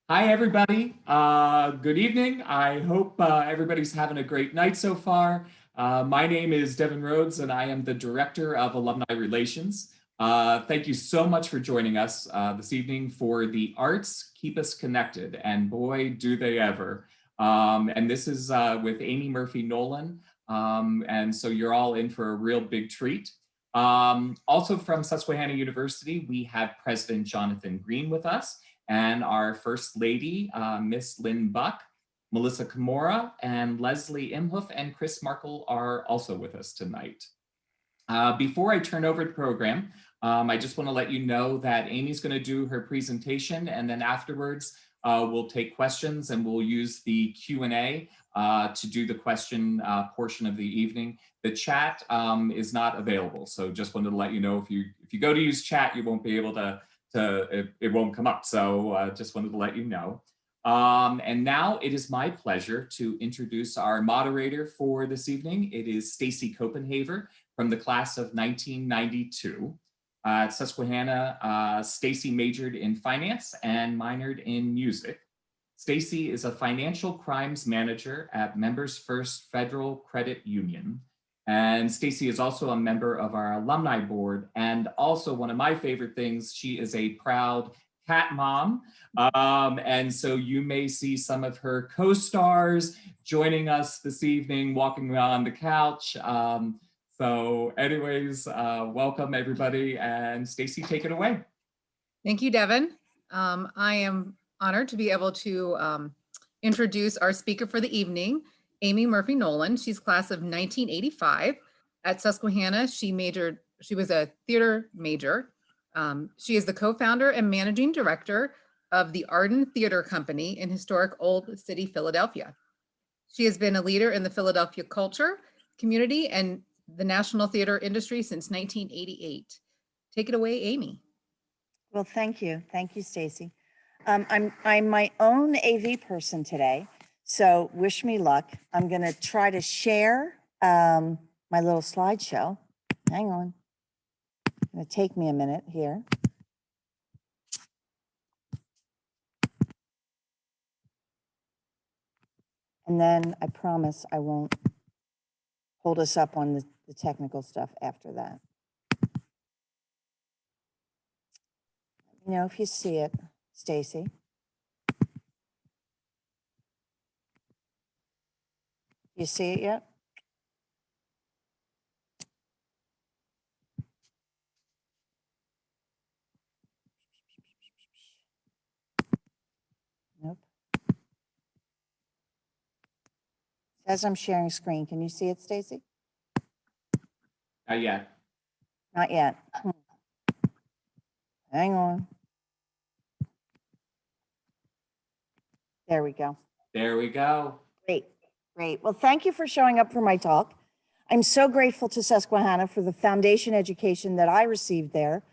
Hi, everybody. Good evening. I hope everybody's having a great night so far. My name is Devin Rhodes, and I am the Director of Alumni Relations. Thank you so much for joining us this evening for The Arts Keep Us Connected, and boy, do they ever. And this is with Amy Murphy Nolan, and so you're all in for a real big treat. Also from Susquehanna University, we have President Jonathan Green with us and our First Lady, Miss Lynn Buck, Melissa Kimura, and Leslie Imhoff and Chris Markle are also with us tonight. Before I turn over the program, I just want to let you know that Amy's going to do her presentation, and then afterwards we'll take questions and we'll use the Q&A to do the question portion of the evening. The chat is not available, so just wanted to let you know if you go to use chat, you won't be able to it won't come up. So just wanted to let you know. And now it is my pleasure to introduce our moderator for this evening. It is Stacy Copenhaver from the class of 1992. At Susquehanna, Stacy majored in finance and minored in music. Stacy is a financial crimes manager at Members First Federal Credit Union. And Stacy is also a member of our alumni board. And also one of my favorite things, she is a proud cat mom. And so you may see some of her co-stars joining us this evening, walking around the couch. So anyways, welcome everybody. And Stacy, take it away. Thank you, Devin. I am honored to be able to introduce our speaker for the evening, Amy Murphy Nolan. She's class of 1985 at Susquehanna. She was a theater major. She is the co-founder and managing director of the Arden Theatre Company in historic Old City, Philadelphia. She has been a leader in the Philadelphia culture, community, and the national theater industry since 1988. Take it away, Amy. Well, thank you. Thank you, Stacy. I'm my own AV person today, so wish me luck. I'm going to try to share my little slideshow. Hang on. It's going to take me a minute here. And then I promise I won't hold us up on the technical stuff after that. You know, if you see it, Stacy. You see it yet? Nope. As I'm sharing screen, can you see it, Stacy? Not yet. Not yet. Hang on. There we go. There we go. Great, great. Well, thank you for showing up for my talk. I'm so grateful to Susquehanna for the foundation education that I received there,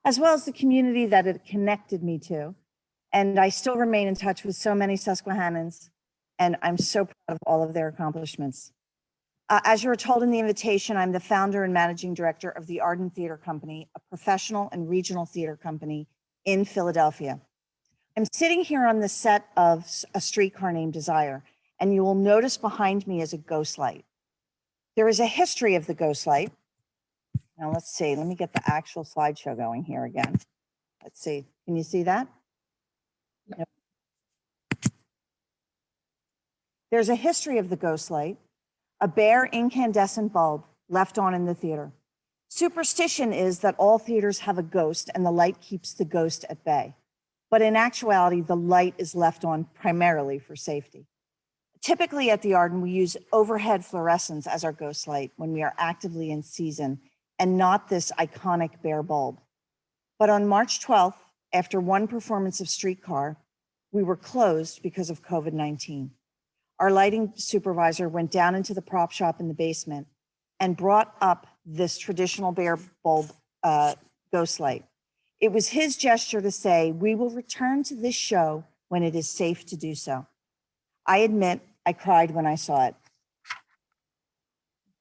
as well as the community that it connected me to. And I still remain in touch with so many Susquehannans, and I'm so proud of all of their accomplishments. As you were told in the invitation, I'm the founder and managing director of the Arden Theatre Company, a professional and regional theater company in Philadelphia. I'm sitting here on the set of A Streetcar Named Desire, and you will notice behind me is a ghost light. There is a history of the ghost light. Now let's see, let me get the actual slideshow going here again. Let's see, can you see that? Yep. There's a history of the ghost light, a bare incandescent bulb left on in the theater. Superstition is that all theaters have a ghost and the light keeps the ghost at bay. But in actuality, the light is left on primarily for safety. Typically at the Arden, we use overhead fluorescence as our ghost light when we are actively in season and not this iconic bare bulb. But on March 12th, after one performance of Streetcar, we were closed because of COVID-19. Our lighting supervisor went down into the prop shop in the basement and brought up this traditional bare bulb ghost light. It was his gesture to say, we will return to this show when it is safe to do so. I admit, I cried when I saw it.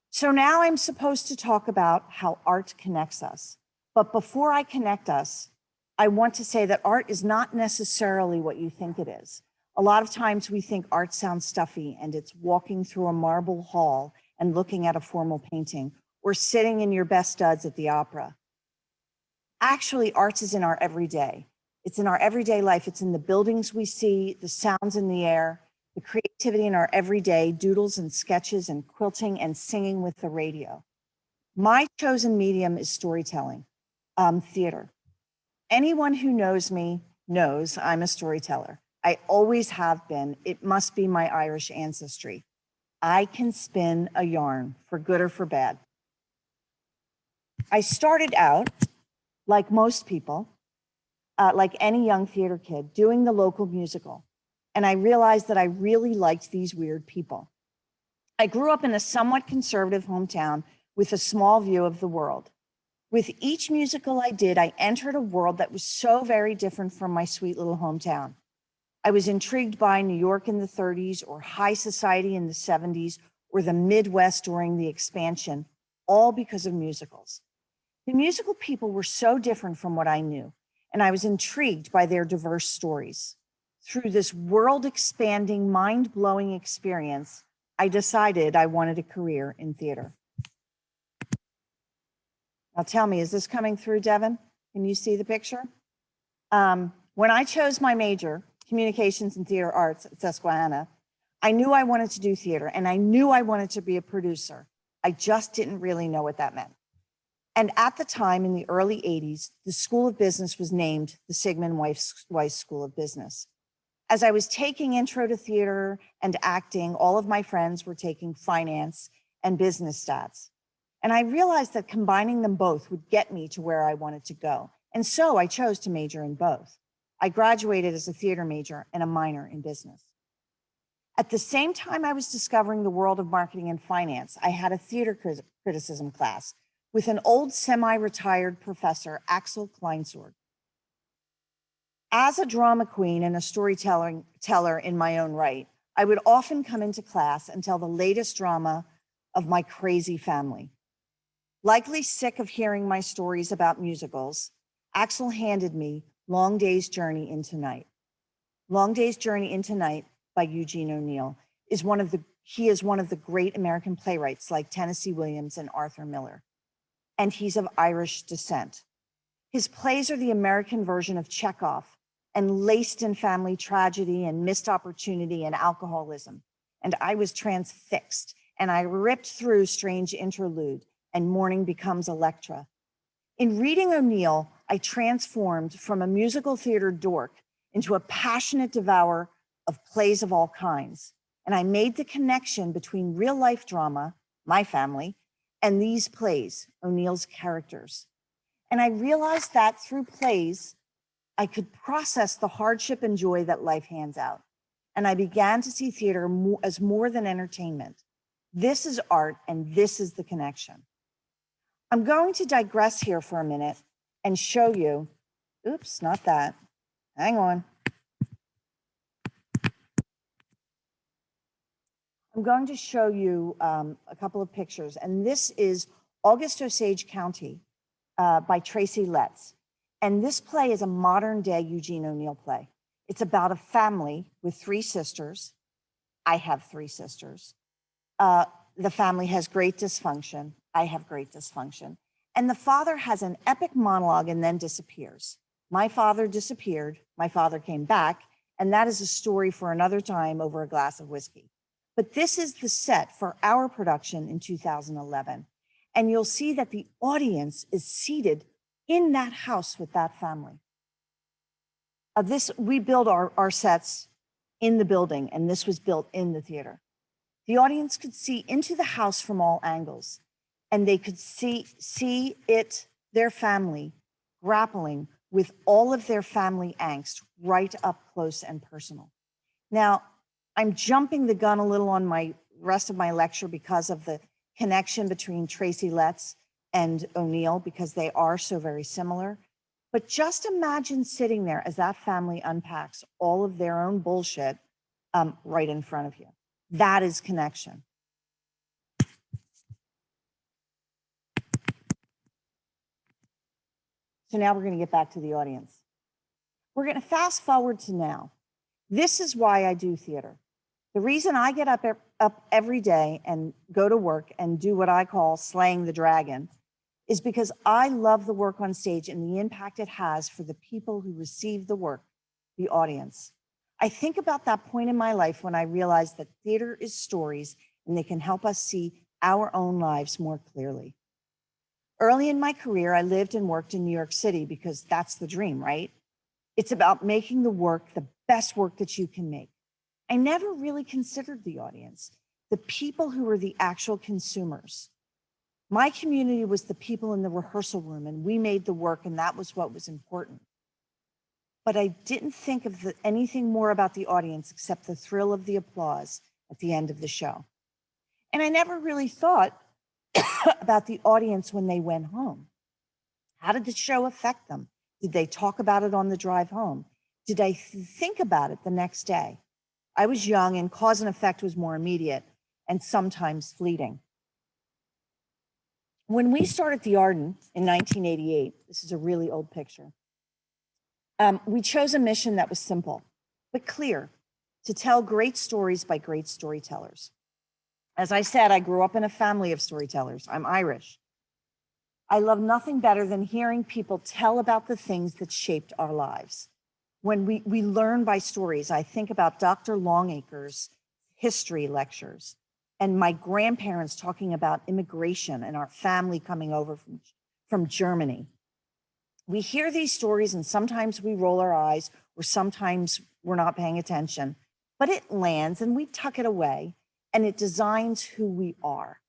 So now I'm supposed to talk about how art connects us. But before I connect us, I want to say that art is not necessarily what you think it is. A lot of times we think art sounds stuffy and it's walking through a marble hall and looking at a formal painting or sitting in your best studs at the opera. Actually, arts is in our everyday. It's in our everyday life. It's in the buildings we see, the sounds in the air, the creativity in our everyday doodles and sketches and quilting and singing with the radio. My chosen medium is storytelling, theater. Anyone who knows me knows I'm a storyteller. I always have been. It must be my Irish ancestry. I can spin a yarn for good or for bad. I started out, like most people, like any young theater kid, doing the local musical. And I realized that I really liked these weird people. I grew up in a somewhat conservative hometown with a small view of the world. With each musical I did, I entered a world that was so very different from my sweet little hometown. I was intrigued by New York in the 30s or high society in the 70s or the Midwest during the expansion, all because of musicals. The musical people were so different from what I knew, and I was intrigued by their diverse stories. Through this world-expanding, mind-blowing experience, I decided I wanted a career in theater. Now tell me, is this coming through, Devin? Can you see the picture? When I chose my major, Communications and Theater Arts at Susquehanna, I knew I wanted to do theater and I knew I wanted to be a producer. I just didn't really know what that meant. And at the time in the early 80s, the School of Business was named the Sigmund Weiss School of Business. As I was taking intro to theater and acting, all of my friends were taking finance and business stats. And I realized that combining them both would get me to where I wanted to go. And so I chose to major in both. I graduated as a theater major and a minor in business. At the same time I was discovering the world of marketing and finance, I had a theater criticism class with an old semi-retired professor, Axel Kleinsword. As a drama queen and a storyteller in my own right, I would often come into class and tell the latest drama of my crazy family. Likely sick of hearing my stories about musicals, Axel handed me Long Day's Journey into Night. Long Day's Journey into Night by Eugene O'Neill is one of the great American playwrights like Tennessee Williams and Arthur Miller. And he's of Irish descent. His plays are the American version of Chekhov and laced in family tragedy and missed opportunity and alcoholism. And I was transfixed and I ripped through Strange Interlude and Morning Becomes Electra. In reading O'Neill, I transformed from a musical theater dork into a passionate devourer of plays of all kinds. And I made the connection between real life drama, my family, and these plays, O'Neill's characters. And I realized that through plays, I could process the hardship and joy that life hands out. And I began to see theater as more than entertainment. This is art and this is the connection. I'm going to digress here for a minute and show you, oops, not that, hang on. I'm going to show you a couple of pictures, and this is August Osage County by Tracy Letts. And this play is a modern day Eugene O'Neill play. It's about a family with 3 sisters. I have 3 sisters. The family has great dysfunction. I have great dysfunction. And the father has an epic monologue and then disappears. My father disappeared, my father came back, and that is a story for another time over a glass of whiskey. But this is the set for our production in 2011. And you'll see that the audience is seated in that house with that family. We build our sets in the building, and this was built in the theater. The audience could see into the house from all angles, and they could see their family grappling with all of their family angst right up close and personal. Now, I'm jumping the gun a little on my rest of my lecture because of the connection between Tracy Letts and O'Neill, because they are so very similar. But just imagine sitting there as that family unpacks all of their own bullshit right in front of you. That is connection. So now we're going to get back to the audience. We're going to fast forward to now. This is why I do theater. The reason I get up every day and go to work and do what I call slaying the dragon is because I love the work on stage and the impact it has for the people who receive the work, the audience. I think about that point in my life when I realized that theater is stories and they can help us see our own lives more clearly. Early in my career, I lived and worked in New York City because that's the dream, right? It's about making the work the best work that you can make. I never really considered the audience, the people who were the actual consumers. My community was the people in the rehearsal room, and we made the work, and that was what was important. But I didn't think of anything more about the audience except the thrill of the applause at the end of the show. And I never really thought about the audience when they went home. How did the show affect them? Did they talk about it on the drive home? Did I think about it the next day? I was young and cause and effect was more immediate and sometimes fleeting. When we started the Arden in 1988, this is a really old picture, we chose a mission that was simple, but clear, to tell great stories by great storytellers. As I said, I grew up in a family of storytellers. I'm Irish. I love nothing better than hearing people tell about the things that shaped our lives. When we learn by stories, I think about Dr. Longacre's history lectures and my grandparents talking about immigration and our family coming over from Germany. We hear these stories and sometimes we roll our eyes or sometimes we're not paying attention, but it lands and we tuck it away and it designs who we are.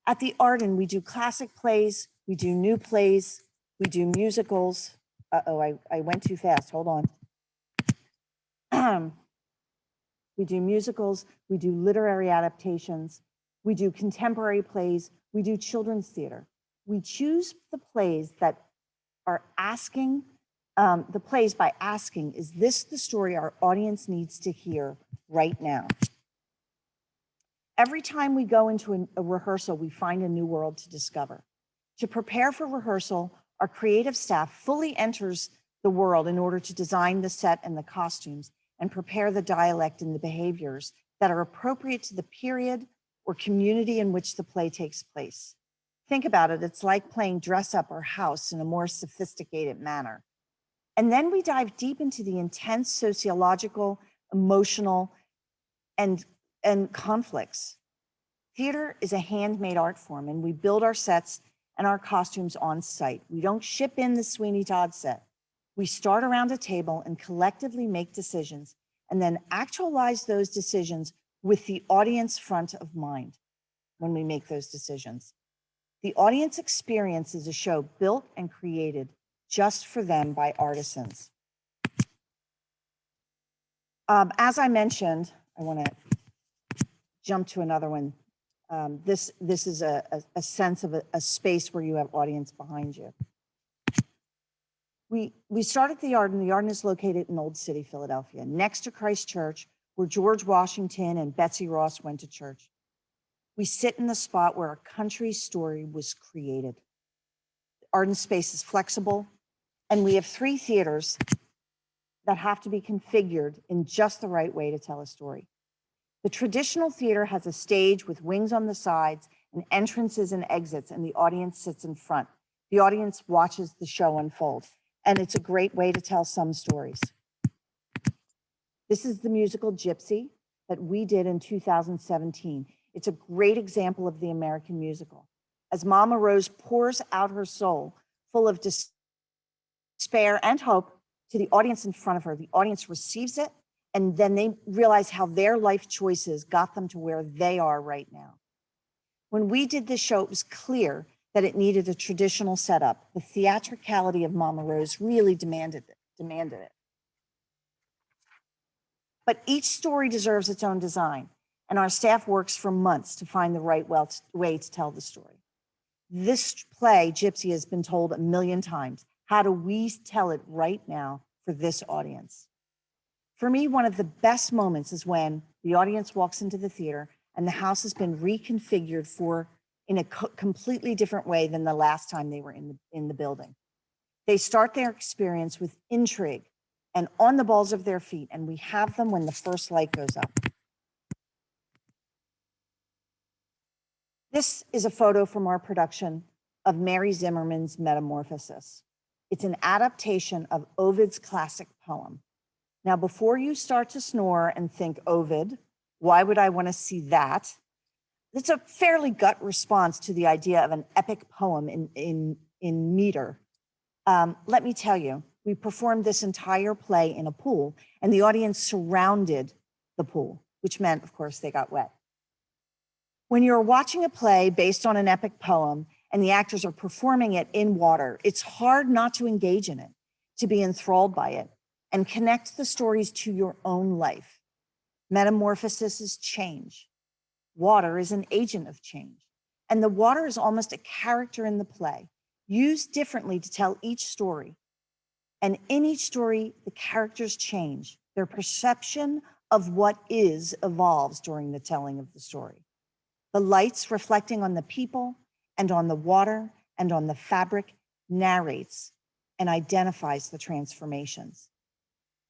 At the Arden, we do classic plays, we do new plays, we do musicals. Uh-oh, I went too fast, hold on. We do musicals, we do literary adaptations, we do contemporary plays, we do children's theater. We choose the plays that are asking, the plays by asking, is this the story our audience needs to hear right now? Every time we go into a rehearsal, we find a new world to discover. To prepare for rehearsal, our creative staff fully enters the world in order to design the set and the costumes and prepare the dialect and the behaviors that are appropriate to the period or community in which the play takes place. Think about it, it's like playing dress up or house in a more sophisticated manner. And then we dive deep into the intense sociological, emotional, and conflicts. Theater is a handmade art form, and we build our sets and our costumes on site. We don't ship in the Sweeney Todd set. We start around a table and collectively make decisions and then actualize those decisions with the audience front of mind when we make those decisions. The audience experience is a show built and created just for them by artisans. As I mentioned, I want to jump to another one. This is a sense of a space where you have audience behind you. We started the Arden. The Arden is located in Old City, Philadelphia, next to Christ Church, where George Washington and Betsy Ross went to church. We sit in the spot where our country's story was created. The Arden space is flexible, and we have 3 theaters that have to be configured in just the right way to tell a story. The traditional theater has a stage with wings on the sides and entrances and exits, and the audience sits in front. The audience watches the show unfold, and it's a great way to tell some stories. This is the musical Gypsy that we did in 2017. It's a great example of the American musical. As Mama Rose pours out her soul, full of despair and hope, to the audience in front of her, the audience receives it, and then they realize how their life choices got them to where they are right now. When we did this show, it was clear that it needed a traditional setup. The theatricality of Mama Rose really demanded it. But each story deserves its own design, and our staff works for months to find the right way to tell the story. This play, Gypsy, has been told 1,000,000 times. How do we tell it right now for this audience? For me, one of the best moments is when the audience walks into the theater and the house has been reconfigured in a completely different way than the last time they were in the building. They start their experience with intrigue, and on the balls of their feet. And we have them when the first light goes up. This is a photo from our production of Mary Zimmerman's Metamorphosis. It's an adaptation of Ovid's classic poem. Now, before you start to snore and think, Ovid, why would I want to see that? It's a fairly gut response to the idea of an epic poem in meter. Let me tell you, we performed this entire play in a pool, and the audience surrounded the pool, which meant, of course, they got wet. When you're watching a play based on an epic poem and the actors are performing it in water, it's hard not to engage in it, to be enthralled by it, and connect the stories to your own life. Metamorphosis is change. Water is an agent of change. And the water is almost a character in the play, used differently to tell each story. And in each story, the characters change. Their perception of what is evolves during the telling of the story. The lights reflecting on the people and on the water and on the fabric narrates and identifies the transformations.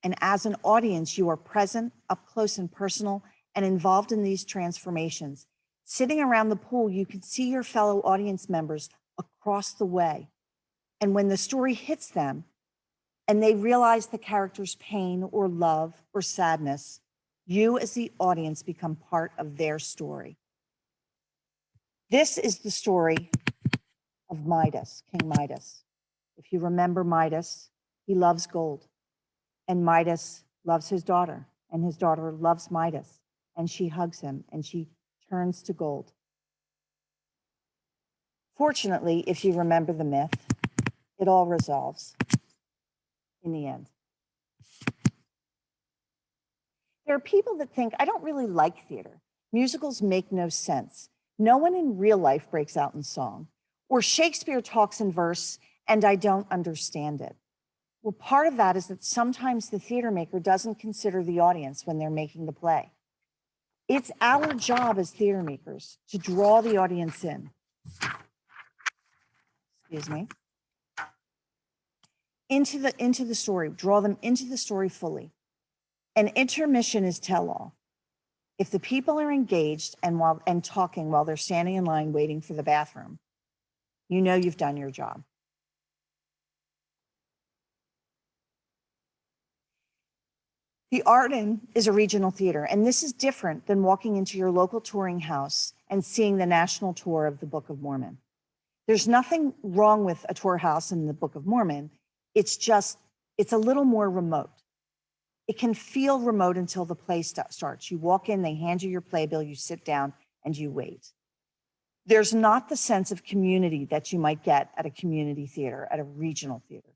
And as an audience, you are present, up close and personal, and involved in these transformations. Sitting around the pool, you can see your fellow audience members across the way. And when the story hits them and they realize the character's pain or love or sadness, you as the audience become part of their story. This is the story of Midas, King Midas. If you remember Midas, he loves gold. And Midas loves his daughter, and his daughter loves Midas, and she hugs him, and she turns to gold. Fortunately, if you remember the myth, it all resolves in the end. There are people that think, I don't really like theater. Musicals make no sense. No one in real life breaks out in song, or Shakespeare talks in verse, and I don't understand it. Well, part of that is that sometimes the theater maker doesn't consider the audience when they're making the play. It's our job as theater makers to draw the audience in. Excuse me. Into the story, draw them into the story fully. An intermission is tell-all. If the people are engaged and talking while they're standing in line waiting for the bathroom, you know you've done your job. The Arden is a regional theater, and this is different than walking into your local touring house and seeing the national tour of the Book of Mormon. There's nothing wrong with a tour house in the Book of Mormon. It's a little more remote. It can feel remote until the play starts. You walk in, they hand you your playbill, you sit down, and you wait. There's not the sense of community that you might get at a community theater, at a regional theater.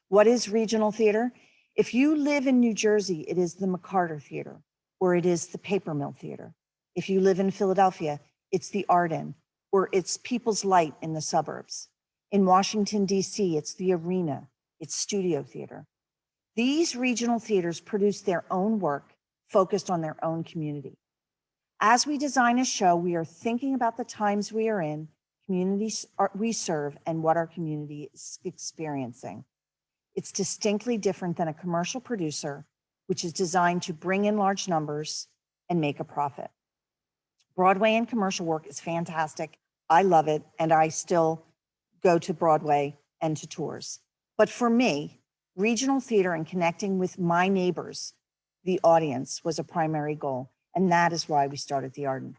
What is regional theater? If you live in New Jersey, it is the McCarter Theater, or it is the Paper Mill Theater. If you live in Philadelphia, it's the Arden, or it's People's Light in the suburbs. In Washington, D.C., it's the Arena, it's Studio Theater. These regional theaters produce their own work focused on their own community. As we design a show, we are thinking about the times we are in, communities we serve, and what our community is experiencing. It's distinctly different than a commercial producer, which is designed to bring in large numbers and make a profit. Broadway and commercial work is fantastic. I love it, and I still go to Broadway and to tours. But for me, regional theater and connecting with my neighbors, the audience, was a primary goal, and that is why we started the Arden.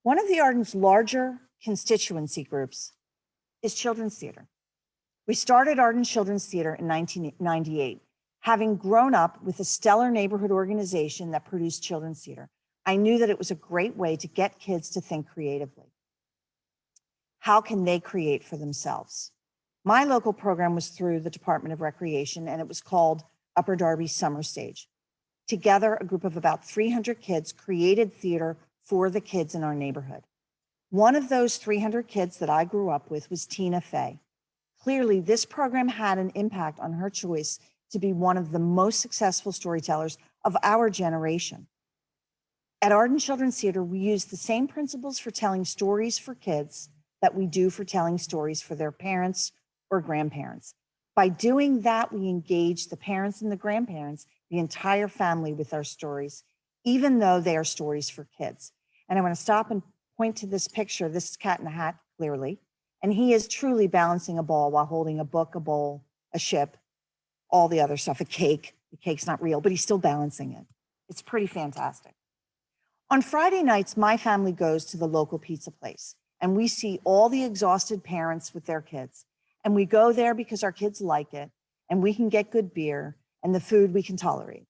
One of the Arden's larger constituency groups is children's theater. We started Arden Children's Theater in 1998, having grown up with a stellar neighborhood organization that produced children's theater. I knew that it was a great way to get kids to think creatively. How can they create for themselves? My local program was through the Department of Recreation, and it was called Upper Darby Summer Stage. Together, a group of about 300 kids created theater for the kids in our neighborhood. One of those 300 kids that I grew up with was Tina Fey. Clearly, this program had an impact on her choice to be one of the most successful storytellers of our generation. At Arden Children's Theater, we use the same principles for telling stories for kids that we do for telling stories for their parents or grandparents. By doing that, we engage the parents and the grandparents, the entire family with our stories, even though they are stories for kids. And I want to stop and point to this picture. This is Cat in the Hat, clearly. And he is truly balancing a ball while holding a book, a bowl, a ship, all the other stuff, a cake. The cake's not real, but he's still balancing it. It's pretty fantastic. On Friday nights, my family goes to the local pizza place, and we see all the exhausted parents with their kids. And we go there because our kids like it, and we can get good beer and the food we can tolerate.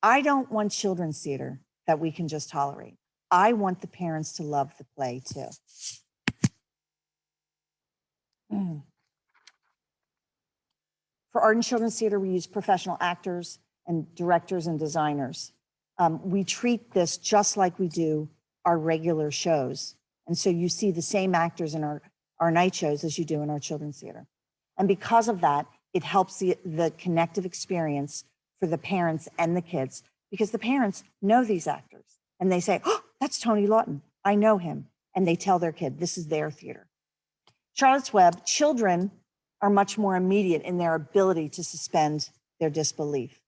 I don't want children's theater that we can just tolerate. I want the parents to love the play too. For Arden Children's Theater, we use professional actors and directors and designers. We treat this just like we do our regular shows. And so you see the same actors in our night shows as you do in our children's theater. And because of that, it helps the connective experience for the parents and the kids, because the parents know these actors and they say, oh, that's Tony Lawton. I know him. And they tell their kid, this is their theater. Charlotte's Web, children are much more immediate in their ability to suspend their disbelief.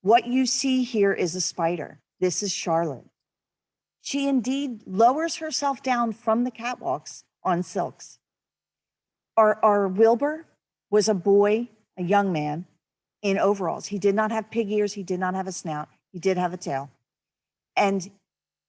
What you see here is a spider. This is Charlotte. She indeed lowers herself down from the catwalks on silks. Our Wilbur was a boy, a young man in overalls. He did not have pig ears. He did not have a snout. He did have a tail. And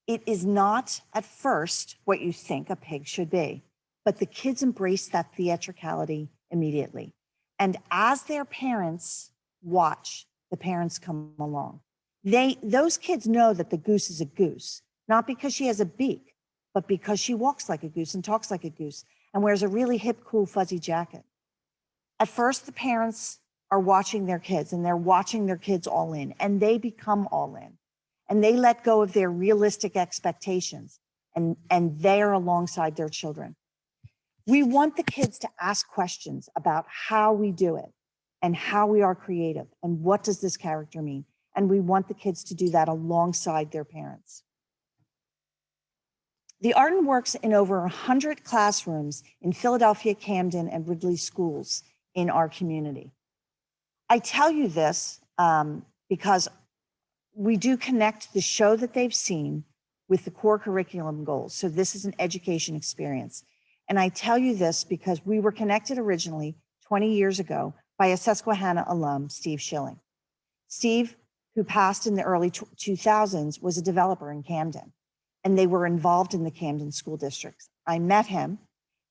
it is not at first what you think a pig should be, but the kids embrace that theatricality immediately. And as their parents watch, the parents come along. Those kids know that the goose is a goose, not because she has a beak, but because she walks like a goose and talks like a goose and wears a really hip, cool, fuzzy jacket. At first, the parents are watching their kids and they're watching their kids all in, and they become all in, and they let go of their realistic expectations, and they're alongside their children. We want the kids to ask questions about how we do it and how we are creative and what does this character mean? And we want the kids to do that alongside their parents. The Arden works in over 100 classrooms in Philadelphia, Camden, and Ridley schools in our community. I tell you this because we do connect the show that they've seen with the core curriculum goals. So this is an education experience. And I tell you this because we were connected originally 20 years ago by a Susquehanna alum, Steve Schilling. Steve, who passed in the early 2000s, was a developer in Camden, and they were involved in the Camden school districts. I met him,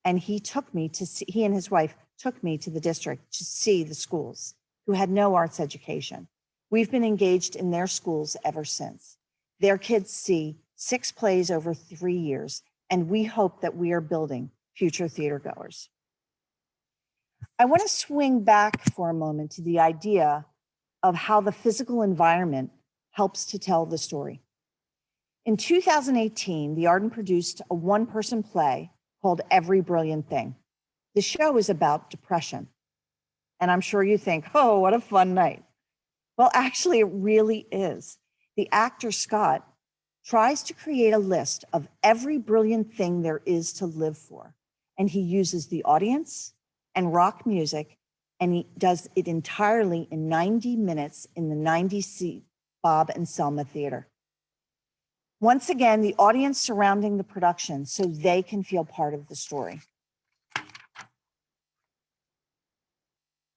and he and his wife took me to the district to see the schools who had no arts education. We've been engaged in their schools ever since. Their kids see 6 plays over 3 years, and we hope that we are building future theater goers. I want to swing back for a moment to the idea of how the physical environment helps to tell the story. In 2018, the Arden produced a one-person play called Every Brilliant Thing. The show is about depression. And I'm sure you think, oh, what a fun night. Well, actually, it really is. The actor, Scott, tries to create a list of every brilliant thing there is to live for. And he uses the audience and rock music, and he does it entirely in 90 minutes in the 90-seat Bob and Selma Theater. Once again, the audience surrounding the production so they can feel part of the story.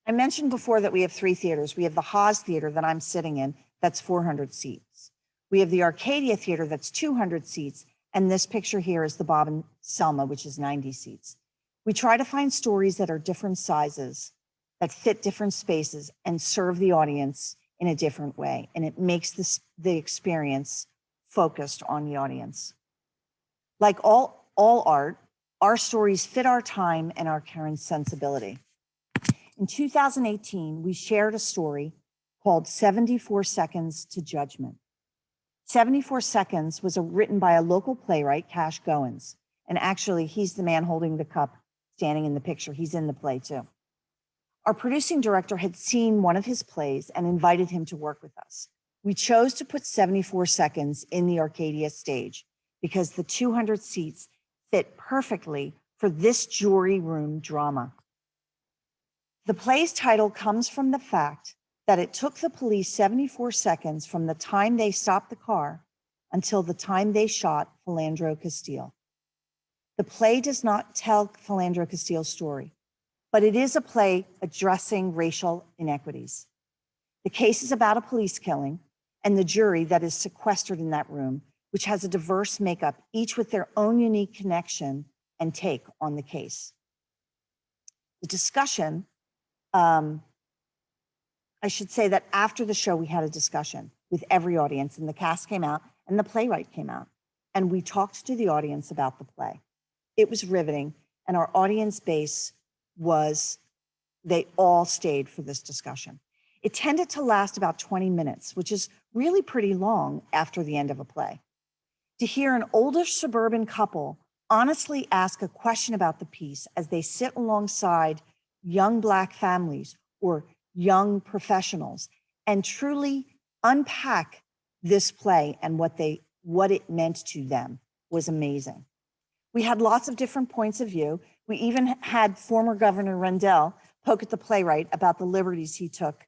I mentioned before that we have 3 theaters. We have the Haas Theater that I'm sitting in, that's 400 seats. We have the Arcadia Theater that's 200 seats, and this picture here is the Bob and Selma, which is 90 seats. We try to find stories that are different sizes, that fit different spaces, and serve the audience in a different way, and it makes the experience focused on the audience. Like all art, our stories fit our time and our current sensibility. In 2018, we shared a story called 74 Seconds to Judgment. 74 Seconds was written by a local playwright, Cash Goins. And actually, he's the man holding the cup, standing in the picture. He's in the play too. Our producing director had seen one of his plays and invited him to work with us. We chose to put 74 Seconds in the Arcadia stage because the 200 seats fit perfectly for this jury room drama. The play's title comes from the fact that it took the police 74 seconds from the time they stopped the car until the time they shot Philandro Castile. The play does not tell Philandro Castile's story, but it is a play addressing racial inequities. The case is about a police killing and the jury that is sequestered in that room, which has a diverse makeup, each with their own unique connection and take on the case. The discussion, I should say that after the show, we had a discussion with every audience, and the cast came out and the playwright came out, and we talked to the audience about the play. It was riveting, and our audience base they all stayed for this discussion. It tended to last about 20 minutes, which is really pretty long after the end of a play. To hear an older suburban couple honestly ask a question about the piece as they sit alongside young Black families or young professionals and truly unpack this play and what it meant to them was amazing. We had lots of different points of view. We even had former Governor Rendell poke at the playwright about the liberties he took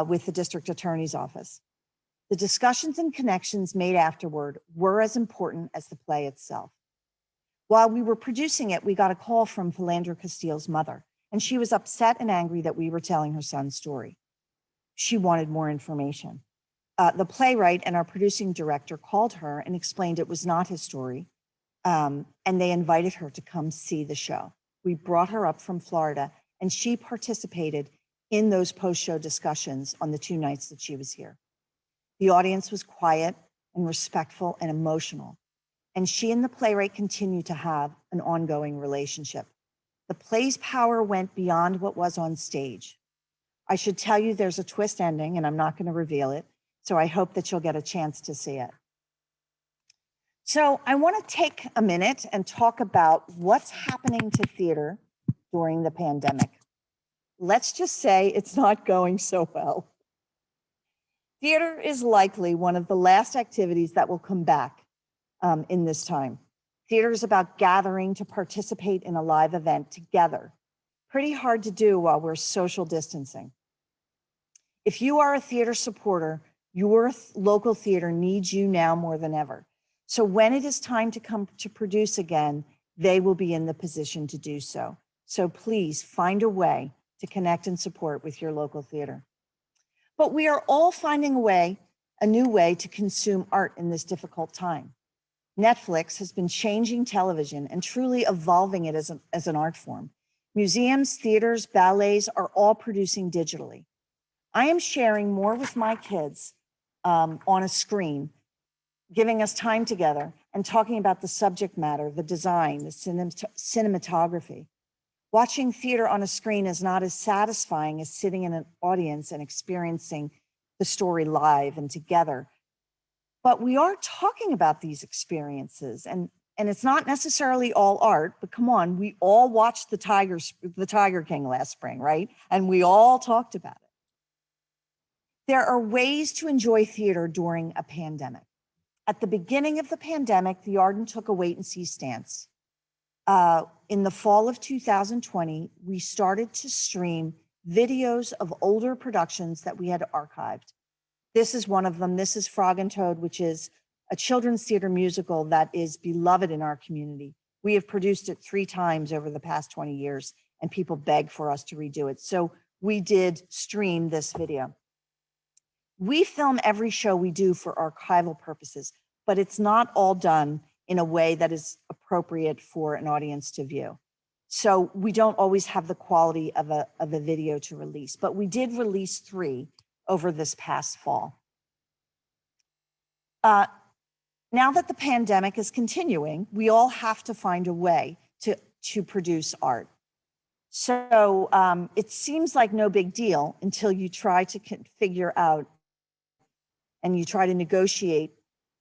with the district attorney's office. The discussions and connections made afterward were as important as the play itself. While we were producing it, we got a call from Philandro Castile's mother, and she was upset and angry that we were telling her son's story. She wanted more information. The playwright and our producing director called her and explained it was not his story, and they invited her to come see the show. We brought her up from Florida, and she participated in those post-show discussions on the 2 nights that she was here. The audience was quiet and respectful and emotional, and she and the playwright continue to have an ongoing relationship. The play's power went beyond what was on stage. I should tell you there's a twist ending, and I'm not going to reveal it, so I hope that you'll get a chance to see it. So I want to take a minute and talk about what's happening to theater during the pandemic. Let's just say it's not going so well. Theater is likely one of the last activities that will come back in this time. Theater is about gathering to participate in a live event together. Pretty hard to do while we're social distancing. If you are a theater supporter, your local theater needs you now more than ever. So when it is time to come to produce again, they will be in the position to do so. So please find a way to connect and support with your local theater. But we are all finding a new way to consume art in this difficult time. Netflix has been changing television and truly evolving it as an art form. Museums, theaters, ballets are all producing digitally. I am sharing more with my kids on a screen, giving us time together and talking about the subject matter, the design, the cinematography. Watching theater on a screen is not as satisfying as sitting in an audience and experiencing the story live and together. But we are talking about these experiences, and it's not necessarily all art, but come on, we all watched the Tiger King last spring, right? And we all talked about it. There are ways to enjoy theater during a pandemic. At the beginning of the pandemic, the Arden took a wait and see stance. In the fall of 2020, we started to stream videos of older productions that we had archived. This is one of them. This is Frog and Toad, which is a children's theater musical that is beloved in our community. We have produced it 3 times over the past 20 years, and people beg for us to redo it. So we did stream this video. We film every show we do for archival purposes, but it's not all done in a way that is appropriate for an audience to view. So we don't always have the quality of a video to release, but we did release 3 over this past fall. Now that the pandemic is continuing, we all have to find a way to produce art. So it seems like no big deal until you try to figure out and you try to negotiate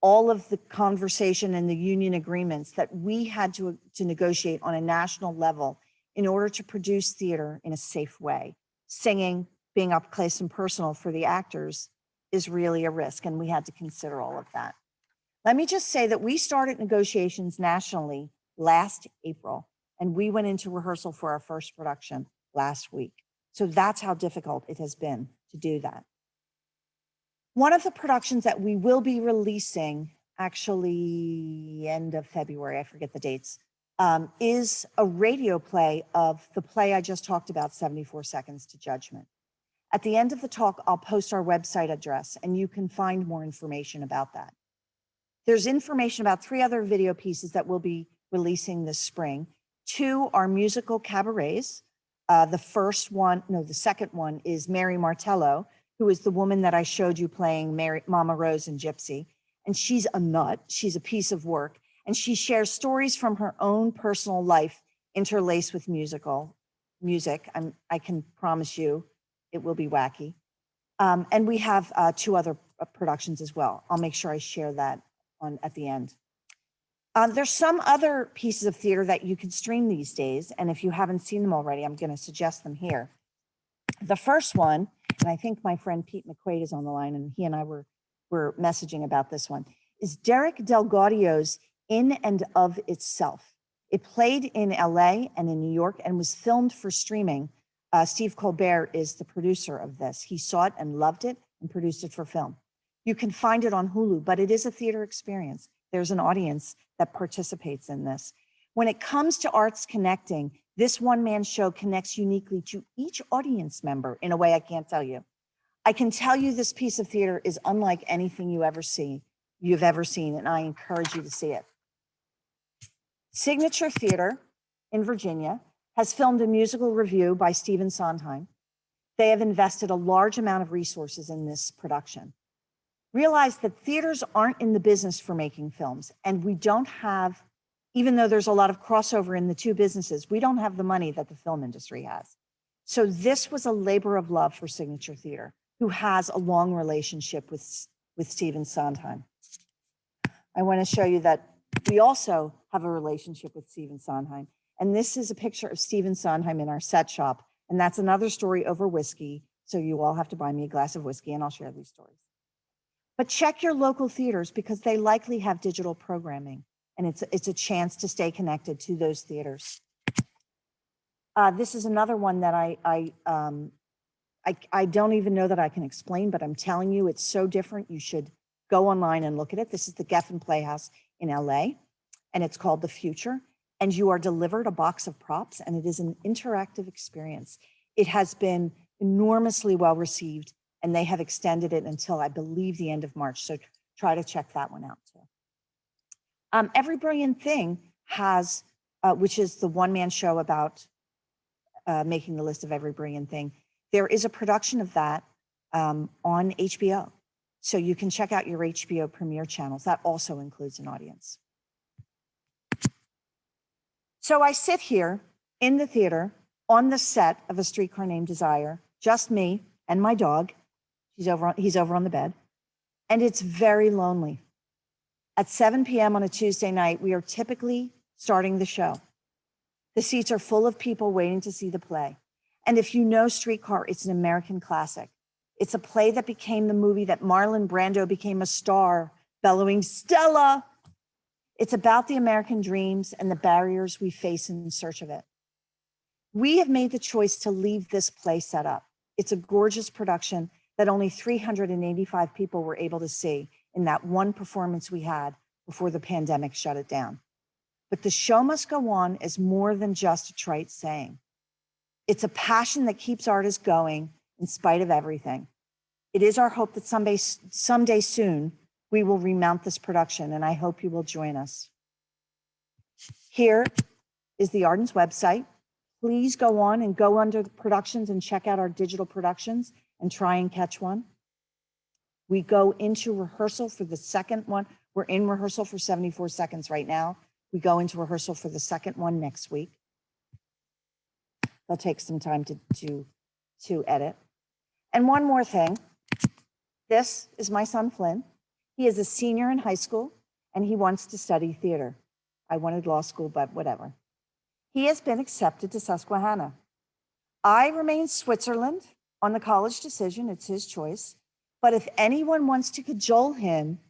all of the conversation and the union agreements that we had to negotiate on a national level in order to produce theater in a safe way. Singing, being up close and personal for the actors is really a risk, and we had to consider all of that. Let me just say that we started negotiations nationally last April, and we went into rehearsal for our first production last week. So that's how difficult it has been to do that. One of the productions that we will be releasing, actually end of February, I forget the dates, is a radio play of the play I just talked about, 74 Seconds to Judgment. At the end of the talk, I'll post our website address and you can find more information about that. There's information about 3 other video pieces that we'll be releasing this spring. 2 are musical cabarets. The second one is Mary Martello, who is the woman that I showed you playing Mama Rose in Gypsy. And she's a nut, she's a piece of work. And she shares stories from her own personal life interlaced with music. I can promise you it will be wacky. And we have 2 other productions as well. I'll make sure I share that at the end. There's some other pieces of theater that you can stream these days. And if you haven't seen them already, I'm going to suggest them here. The first one, and I think my friend Pete McQuaid is on the line, and he and I were messaging about this one, is Derek DelGaudio's In and of Itself. It played in LA and in New York and was filmed for streaming. Steve Colbert is the producer of this. He saw it and loved it and produced it for film. You can find it on Hulu, but it is a theater experience. There's an audience that participates in this. When it comes to arts connecting, this one-man show connects uniquely to each audience member in a way I can't tell you. I can tell you this piece of theater is unlike anything you've ever seen, and I encourage you to see it. Signature Theater in Virginia has filmed a musical review by Stephen Sondheim. They have invested a large amount of resources in this production. Realize that theaters aren't in the business for making films, and we don't have, even though there's a lot of crossover in the 2 businesses, we don't have the money that the film industry has. So this was a labor of love for Signature Theater, who has a long relationship with Stephen Sondheim. I want to show you that we also have a relationship with Stephen Sondheim. And this is a picture of Stephen Sondheim in our set shop. And that's another story over whiskey. So you all have to buy me a glass of whiskey and I'll share these stories. But check your local theaters because they likely have digital programming. And it's a chance to stay connected to those theaters. This is another one that I don't even know that I can explain, but I'm telling you, it's so different. You should go online and look at it. This is the Geffen Playhouse in LA, and it's called The Future. And you are delivered a box of props, and it is an interactive experience. It has been enormously well received, and they have extended it until I believe the end of March. So try to check that one out too. Every Brilliant Thing has, which is the one-man show about making the list of every brilliant thing. There is a production of that on HBO. So you can check out your HBO Premiere channels. That also includes an audience. So I sit here in the theater on the set of A Streetcar Named Desire, just me and my dog. He's over on the bed. And it's very lonely. At 7 p.m. on a Tuesday night, we are typically starting the show. The seats are full of people waiting to see the play. And if you know Streetcar, it's an American classic. It's a play that became the movie that Marlon Brando became a star, bellowing, "Stella!" It's about the American dreams and the barriers we face in search of it. We have made the choice to leave this play set up. It's a gorgeous production that only 385 people were able to see in that one performance we had before the pandemic shut it down. But the show must go on as more than just a trite saying. It's a passion that keeps artists going in spite of everything. It is our hope that someday soon, we will remount this production, and I hope you will join us. Here is the Arden's website. Please go on and go under the productions and check out our digital productions and try and catch one. We go into rehearsal for the second one. We're in rehearsal for 74 Seconds right now. We go into rehearsal for the second one next week. They'll take some time to edit. And one more thing. This is my son, Flynn. He is a senior in high school, and he wants to study theater. I wanted law school, but whatever. He has been accepted to Susquehanna. I remain Switzerland on the college decision. It's his choice. But if anyone wants to cajole him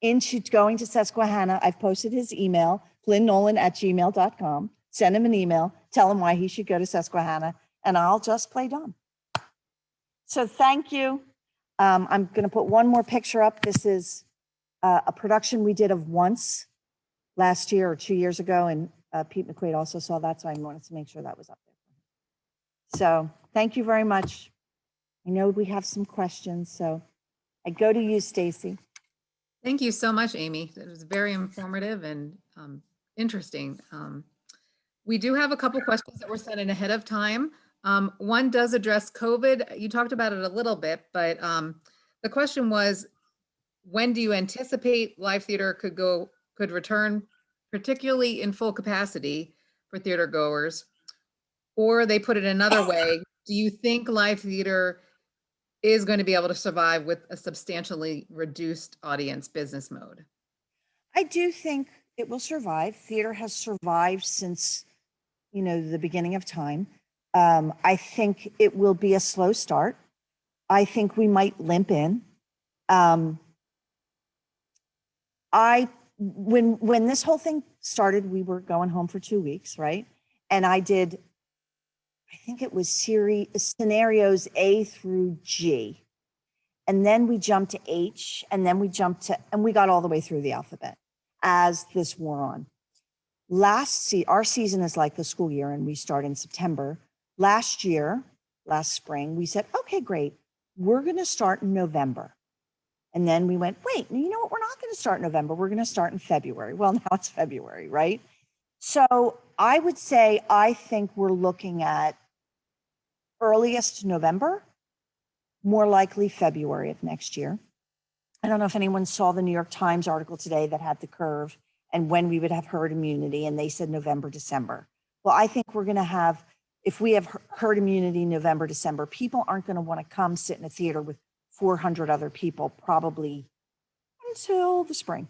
into going to Susquehanna, I've posted his email, flynnnolan@gmail.com. Send him an email, tell him why he should go to Susquehanna, and I'll just play dumb. So thank you. I'm going to put one more picture up. This is a production we did of Once last year or 2 years ago, and Pete McQuaid also saw that, so I wanted to make sure that was up there. So thank you very much. I know we have some questions, so I go to you, Stacy. Thank you so much, Amy. It was very informative and interesting. We do have a couple questions that were sent in ahead of time. One does address COVID. You talked about it a little bit, but the question was, when do you anticipate live theater could return, particularly in full capacity for theater goers? Or they put it another way, do you think live theater is going to be able to survive with a substantially reduced audience business mode? I do think it will survive. Theater has survived since, the beginning of time. I think it will be a slow start. I think we might limp in. When this whole thing started, we were going home for 2 weeks, right? And I think it was scenarios A through G. And then we jumped to H, and then we got all the way through the alphabet as this wore on. Our season is like the school year, and we start in September. Last spring, we said, okay, great. We're going to start in November. And then we went, wait, you know what? We're not going to start in November. We're going to start in February. Well, now it's February, right? So I would say, I think we're looking at earliest November, more likely February of next year. I don't know if anyone saw the New York Times article today that had the curve and when we would have herd immunity, and they said November, December. Well, I think we're going to have, if we have herd immunity November, December, people aren't going to want to come sit in a theater with 400 other people, probably until the spring.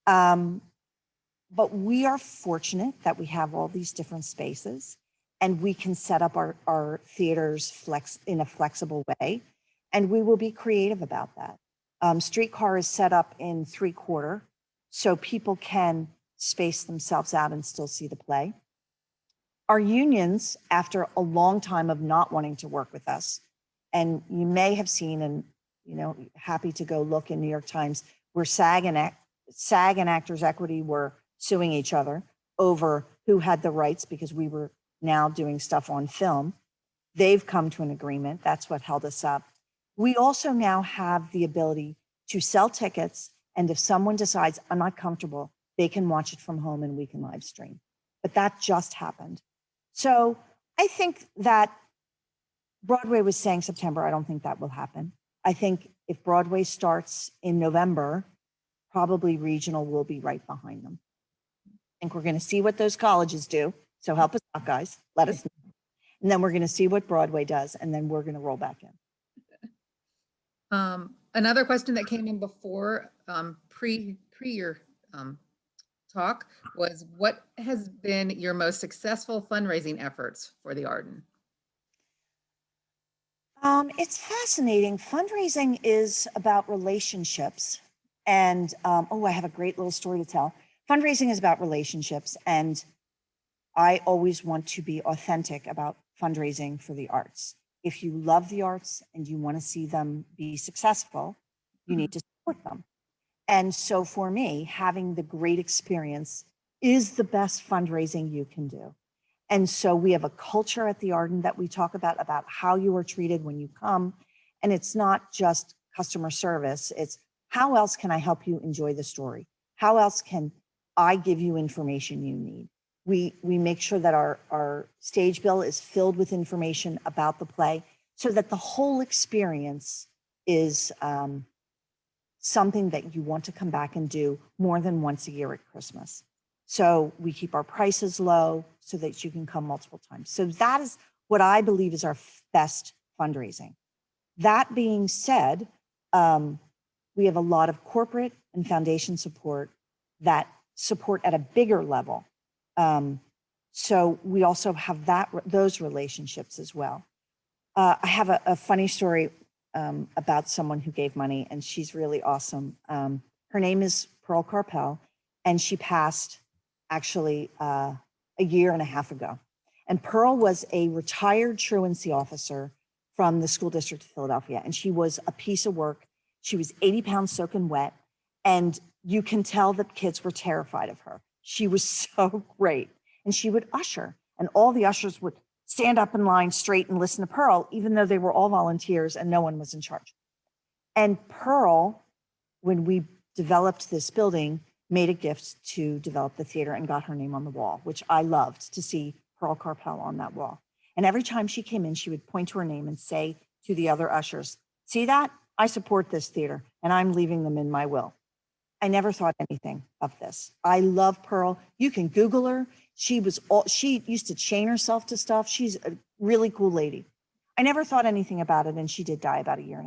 But we are fortunate that we have all these different spaces, and we can set up our theaters in a flexible way, and we will be creative about that. Streetcar is set up in 3/4, so people can space themselves out and still see the play. Our unions, after a long time of not wanting to work with us, and you may have seen, and happy to go look in New York Times, where SAG and Actors Equity were suing each other over who had the rights, because we were now doing stuff on film. They've come to an agreement. That's what held us up. We also now have the ability to sell tickets, and if someone decides I'm not comfortable, they can watch it from home and we can live stream. But that just happened. So I think that Broadway was saying September. I don't think that will happen. I think if Broadway starts in November, probably regional will be right behind them. I think we're going to see what those colleges do. So help us out, guys. Let us know. And then we're going to see what Broadway does, and then we're going to roll back in. Another question that came in before pre your talk was, what has been your most successful fundraising efforts for the Arden? It's fascinating. Fundraising is about relationships. And I have a great little story to tell. Fundraising is about relationships. And I always want to be authentic about fundraising for the arts. If you love the arts and you want to see them be successful, you need to support them. And so for me, having the great experience is the best fundraising you can do. And so we have a culture at the Arden that we talk about how you are treated when you come. And it's not just customer service. It's how else can I help you enjoy the story? How else can I give you information you need? We make sure that our stage bill is filled with information about the play so that the whole experience is something that you want to come back and do more than once a year at Christmas. So we keep our prices low so that you can come multiple times. So that is what I believe is our best fundraising. That being said, we have a lot of corporate and foundation support that support at a bigger level. So we also have those relationships as well. I have a funny story about someone who gave money, and she's really awesome. Her name is Pearl Carpel, and she passed actually a year and a half ago. And Pearl was a retired truancy officer from the school district of Philadelphia. And she was a piece of work. She was 80 pounds soaking wet. And you can tell that kids were terrified of her. She was so great. And she would usher, and all the ushers would stand up in line straight and listen to Pearl, even though they were all volunteers and no one was in charge. And Pearl, when we developed this building, made a gift to develop the theater and got her name on the wall, which I loved to see Pearl Carpel on that wall. And every time she came in, she would point to her name and say to the other ushers, see that? I support this theater and I'm leaving them in my will. I never thought anything of this. I love Pearl. You can Google her. She used to chain herself to stuff. She's a really cool lady. I never thought anything about it. And she did die about 1.5 years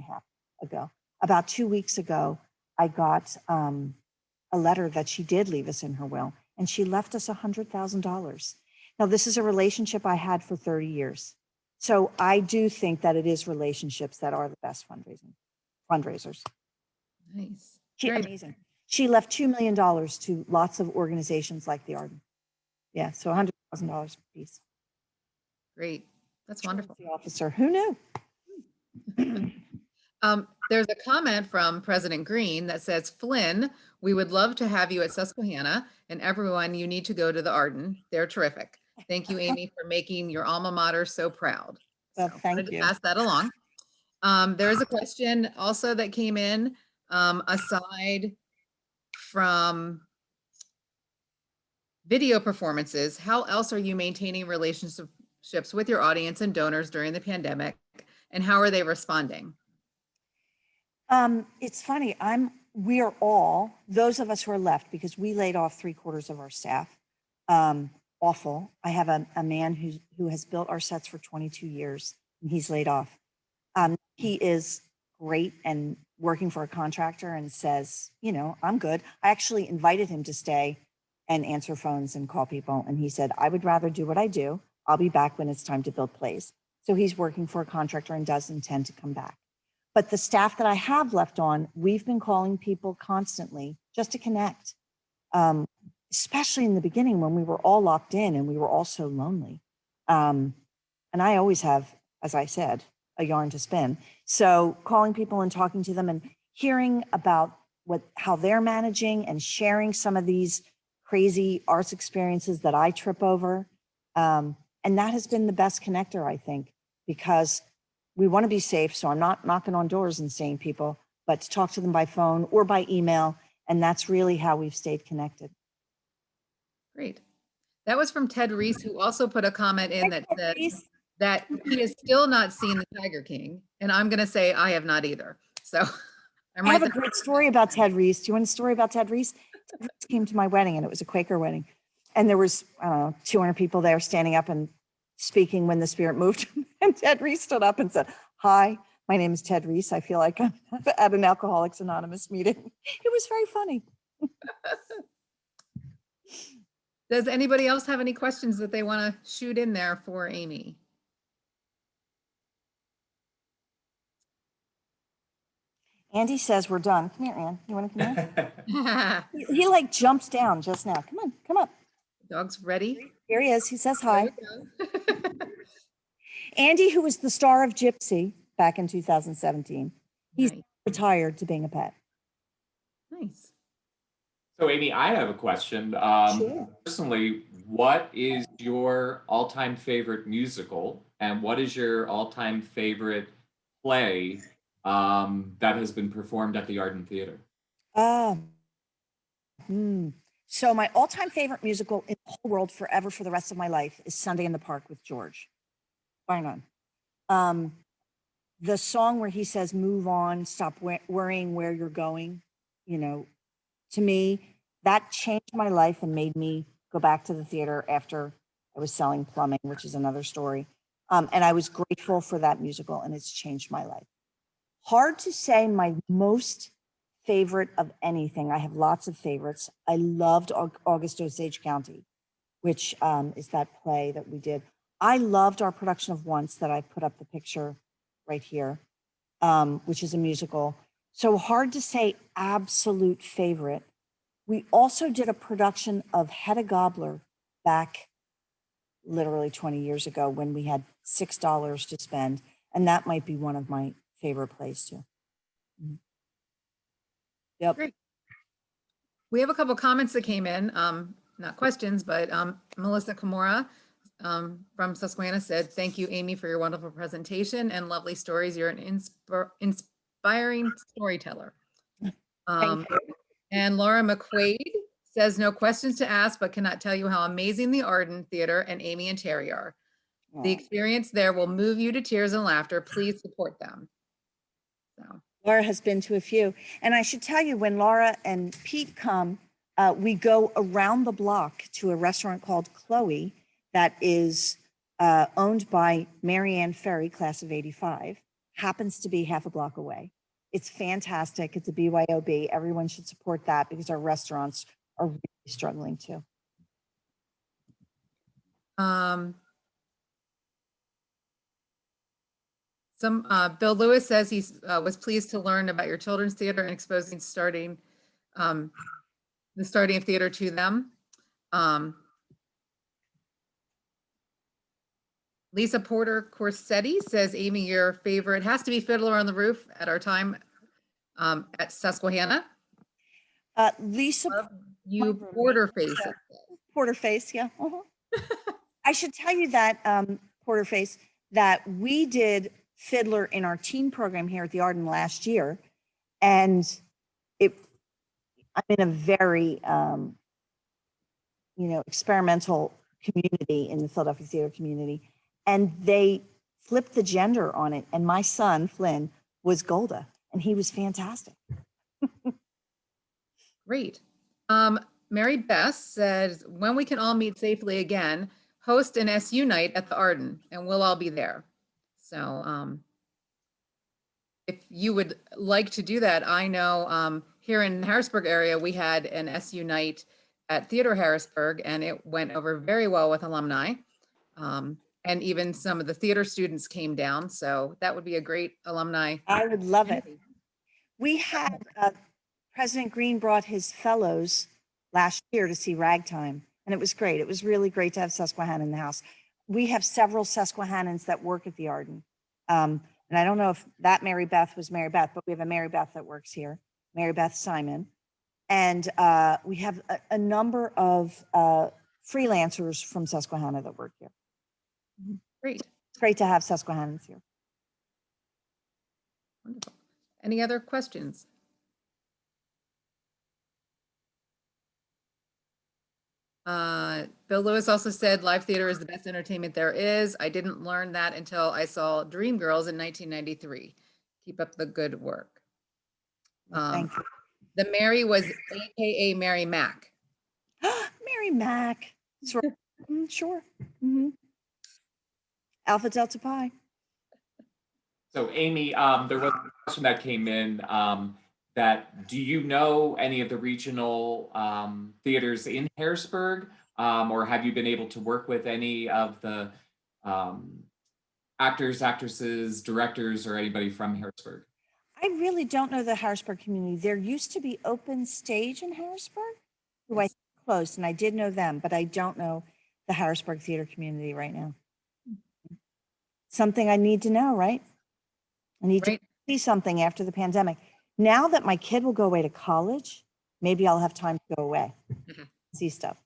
ago. About 2 weeks ago, I got a letter that she did leave us in her will, and she left us $100,000. Now, this is a relationship I had for 30 years. So I do think that it is relationships that are the best fundraisers. Nice. She's amazing. She left $2 million to lots of organizations like the Arden. Yeah, so $100,000 a piece. Great. That's wonderful. The officer, who knew? There's a comment from President Green that says, Flynn, we would love to have you at Susquehanna, and everyone, you need to go to the Arden. They're terrific. Thank you, Amy, for making your alma mater so proud. Well, so thank you. Pass that along. There is a question also that came in, aside from video performances, how else are you maintaining relationships with your audience and donors during the pandemic, and how are they responding? It's funny. We are all, those of us who are left, because we laid off 3/4 of our staff. Awful. I have a man who has built our sets for 22 years, and he's laid off. He is great and working for a contractor and says, you know, I'm good. I actually invited him to stay and answer phones and call people. And he said, I would rather do what I do. I'll be back when it's time to build plays. So he's working for a contractor and does intend to come back. But the staff that I have left on, we've been calling people constantly just to connect, especially in the beginning when we were all locked in and we were all so lonely. And I always have, as I said, a yarn to spin. So calling people and talking to them and hearing about how they're managing and sharing some of these crazy arts experiences that I trip over. And that has been the best connector, I think, because we want to be safe. So I'm not knocking on doors and seeing people, but to talk to them by phone or by email. And that's really how we've stayed connected. Great. That was from Ted Reese, who also put a comment in that said that he has still not seen the Tiger King. And I'm going to say I have not either. So I have a great story about Ted Reese. Do you want a story about Ted Reese? Ted Reese came to my wedding, and it was a Quaker wedding. And there was, I don't know, 200 people there standing up and speaking when the Spirit moved. And Ted Reese stood up and said, hi, my name is Ted Reese. I feel like I'm at an Alcoholics Anonymous meeting. It was very funny. Does anybody else have any questions that they want to shoot in there for Amy? Andy says we're done. Come here, Ann. You want to come here? he like jumps down just now. Come on, come up. Dog's ready. Here he is. He says hi. Andy, who was the star of Gypsy back in 2017, he's retired to being a pet. Nice. So Amy, I have a question. Sure. Personally, what is your all-time favorite musical, and what is your all-time favorite play that has been performed at the Arden Theatre? So my all-time favorite musical in the whole world forever for the rest of my life is Sunday in the Park with George. Bar none. The song where he says, move on, stop worrying where you're going, you know, to me, that changed my life and made me go back to the theater after I was selling plumbing, which is another story. And I was grateful for that musical, and it's changed my life. Hard to say my most favorite of anything. I have lots of favorites. I loved August Osage County, which is that play that we did. I loved our production of Once that I put up the picture right here, which is a musical. So hard to say absolute favorite. We also did a production of Hedda Gabler back literally 20 years ago when we had $6 to spend. And that might be one of my favorite plays too. Yep. Great. We have a couple comments that came in, not questions, but Melissa Kimura from Susquehanna said, "Thank you, Amy, for your wonderful presentation and lovely stories. You're an inspiring storyteller." Thank you. And Laura McQuaid says, "No questions to ask, but cannot tell you how amazing the Arden Theater and Amy and Terry are. The experience there will move you to tears and laughter. Please support them." So. Laura has been to a few. And I should tell you, when Laura and Pete come, we go around the block to a restaurant called Chloe that is owned by Marianne Ferry, class of 85, happens to be half a block away. It's fantastic. It's a BYOB. Everyone should support that because our restaurants are really struggling too. Bill Lewis says he was pleased to learn about your children's theater and exposing the starting of theater to them. Lisa Porter Corsetti says, "Amy, your favorite has to be Fiddler on the Roof at our time at Susquehanna." Lisa, you Porterface. Porterface, yeah. I should tell you that Porterface, that we did Fiddler in our teen program here at the Arden last year, and I'm in a very experimental community in the Philadelphia theater community, and they flipped the gender on it, and my son Flynn was Golda, and he was fantastic. Great. Mary Beth says, "When we can all meet safely again, host an SU night at the Arden, and we'll all be there." So if you would like to do that, I know here in the Harrisburg area, we had an SU night at Theater Harrisburg, and it went over very well with alumni. And even some of the theater students came down. So that would be a great alumni. I would love it. We had President Green brought his fellows last year to see Ragtime, and it was great. It was really great to have Susquehanna in the house. We have several Susquehannans that work at the Arden. And I don't know if that Mary Beth was Mary Beth, but we have a Mary Beth that works here, Mary Beth Simon. And we have a number of freelancers from Susquehanna that work here. Great. It's great to have Susquehannans here. Wonderful. Any other questions? Bill Lewis also said live theater is the best entertainment there is. I didn't learn that until I saw Dreamgirls in 1993. Keep up the good work. Thank you. The Mary was AKA Mary Mac. Mary Mac. Sure. Sure. Mm-hmm. Alpha Delta Pi. So Amy, there was a question that came in that do you know any of the regional theaters in Harrisburg, or have you been able to work with any of the actors, actresses, directors, or anybody from Harrisburg? I really don't know the Harrisburg community. There used to be Open Stage in Harrisburg, who I think closed, and I did know them, but I don't know the Harrisburg theater community right now. Something I need to know, right? I need to see something after the pandemic. Now that my kid will go away to college, maybe I'll have time to go away, see stuff.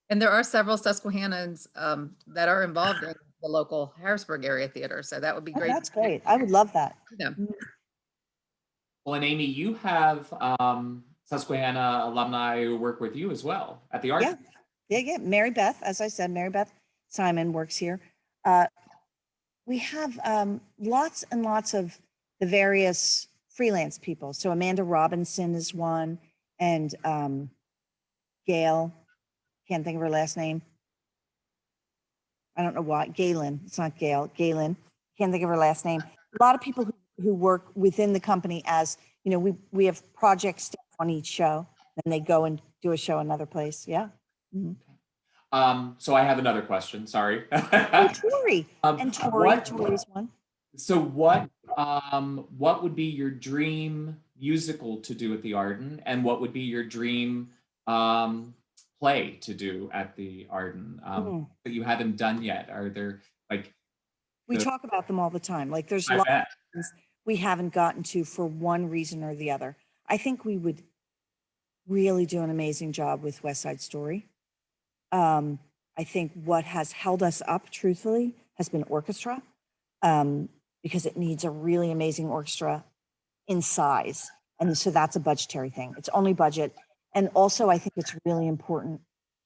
And there are several Susquehannans that are involved in the local Harrisburg area theater. So that would be great. That's great. I would love that. Yeah. Well, and Amy, you have Susquehanna alumni who work with you as well at the Arden. Yeah. Mary Beth, as I said, Mary Beth Simon works here. We have lots and lots of the various freelance people. So Amanda Robinson is one, and Gail, can't think of her last name. I don't know why. Galen, it's not Gail. Galen, can't think of her last name. A lot of people who work within the company as, we have project staff on each show, and they go and do a show another place. Yeah. Mm-hmm. So I have another question. Sorry. Tori. And Tori's one. So what would be your dream musical to do at the Arden, and what would be your dream play to do at the Arden that you haven't done yet? Are there We So, talk about them all the time. Like there's I lots bet. of things we haven't gotten to for one reason or the other. I think we would really do an amazing job with West Side Story. I think what has held us up, truthfully, has been orchestra, because it needs a really amazing orchestra in size. And so that's a budgetary thing. It's only budget. And also, I think it's really important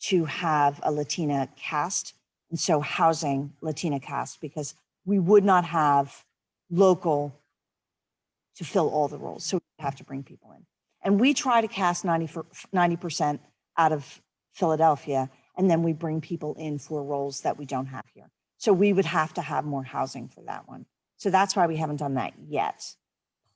to have a Latina cast. And so housing Latina cast, because we would not have local to fill all the roles. So we have to bring people in. And we try to cast 90% out of Philadelphia, and then we bring people in for roles that we don't have here. So we would have to have more housing for that one. So that's why we haven't done that yet.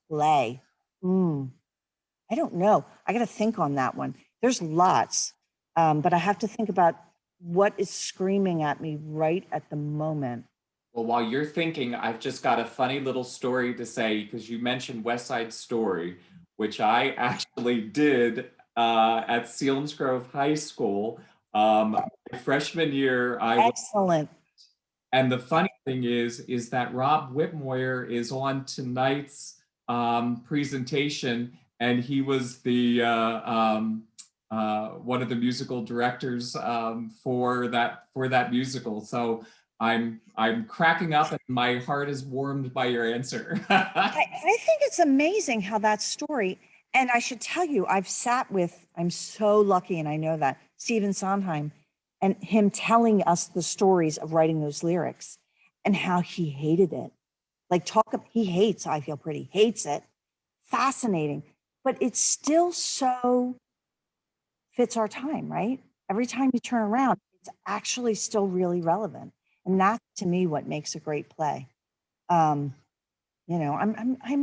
Play. I don't know. I got to think on that one. There's lots, but I have to think about what is screaming at me right at the moment. Well, while you're thinking, I've just got a funny little story to say, because you mentioned West Side Story, which I actually did at Selinsgrove High School. My freshman year, Excellent. and the funny thing is that Rob Whitmoyer is on tonight's presentation, and he was the one of the musical directors for that musical. So I'm cracking up, and my heart is warmed by your answer. I think it's amazing how that story, and I should tell you, I'm so lucky, and I know that, Stephen Sondheim, and him telling us the stories of writing those lyrics and how he hated it. Like he hates I Feel Pretty, hates it. Fascinating. But it still so fits our time, right? Every time you turn around, it's actually still really relevant. And that's, to me, what makes a great play. You know, I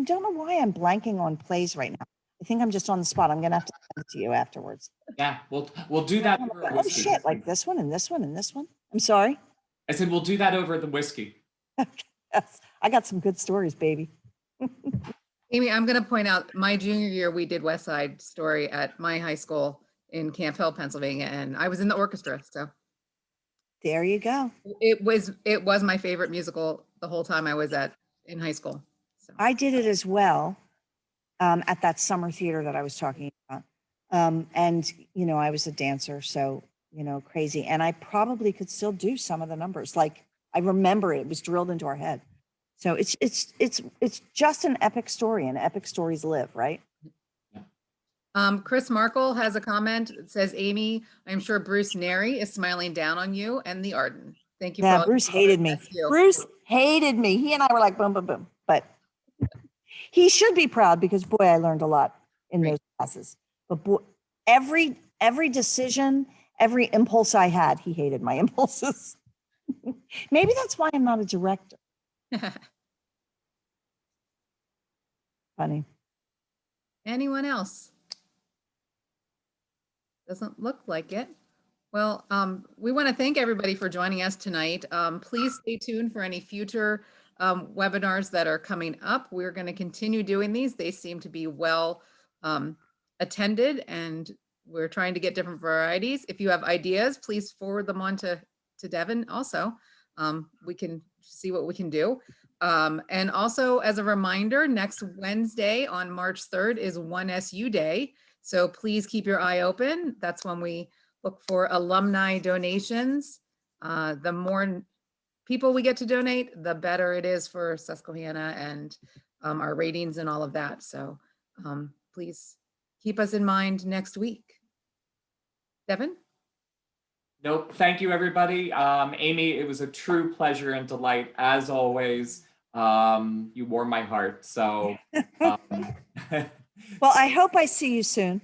don't know why I'm blanking on plays right now. I think I'm just on the spot. I'm gonna have to send it to you afterwards. Yeah, we'll do that over a Oh whiskey. shit, like this one and this one and this one. I'm sorry. I said we'll do that over the whiskey. Yes, I got some good stories, baby. Amy, I'm going to point out my junior year, we did West Side Story at my high school in Camp Hill, Pennsylvania, and I was in the orchestra. So There you go. it was my favorite musical the whole time I was in high school. So I did it as well at that summer theater that I was talking about. And, you know, I was a dancer, so, you know, crazy. And I probably could still do some of the numbers. Like I remember it was drilled into our head. So it's just an epic story, and epic stories live, right? Chris Markle has a comment. It says, Amy, I'm sure Bruce Neri is smiling down on you and the Arden. Thank you. Yeah, Bruce hated me. Bruce hated me. He and I were like, boom, boom, boom. But he should be proud, because boy, I learned a lot in those classes. But boy, every decision, every impulse I had, he hated my impulses. Maybe that's why I'm not a director. Funny. Anyone else? Doesn't look like it. Well, we want to thank everybody for joining us tonight. Please stay tuned for any future webinars that are coming up. We're going to continue doing these. They seem to be well attended, and we're trying to get different varieties. If you have ideas, please forward them on to Devin also. We can see what we can do. And also, as a reminder, next Wednesday on March 3rd is 1SU Day. So please keep your eye open. That's when we look for alumni donations. The more people we get to donate, the better it is for Susquehanna and our ratings and all of that. So please keep us in mind next week. Devin? Nope. Thank you, everybody. Amy, it was a true pleasure and delight, as always. You warm my heart. So, well, I hope I see you soon.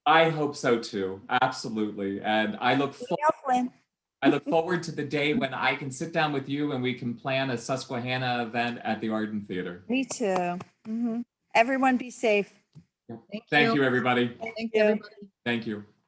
I hope so too. Absolutely. And I look forward to the day when I can sit down with you and we can plan a Susquehanna event at the Arden Theater. Me too. Everyone be safe. Thank you, everybody. Thank you, everybody. Thank you.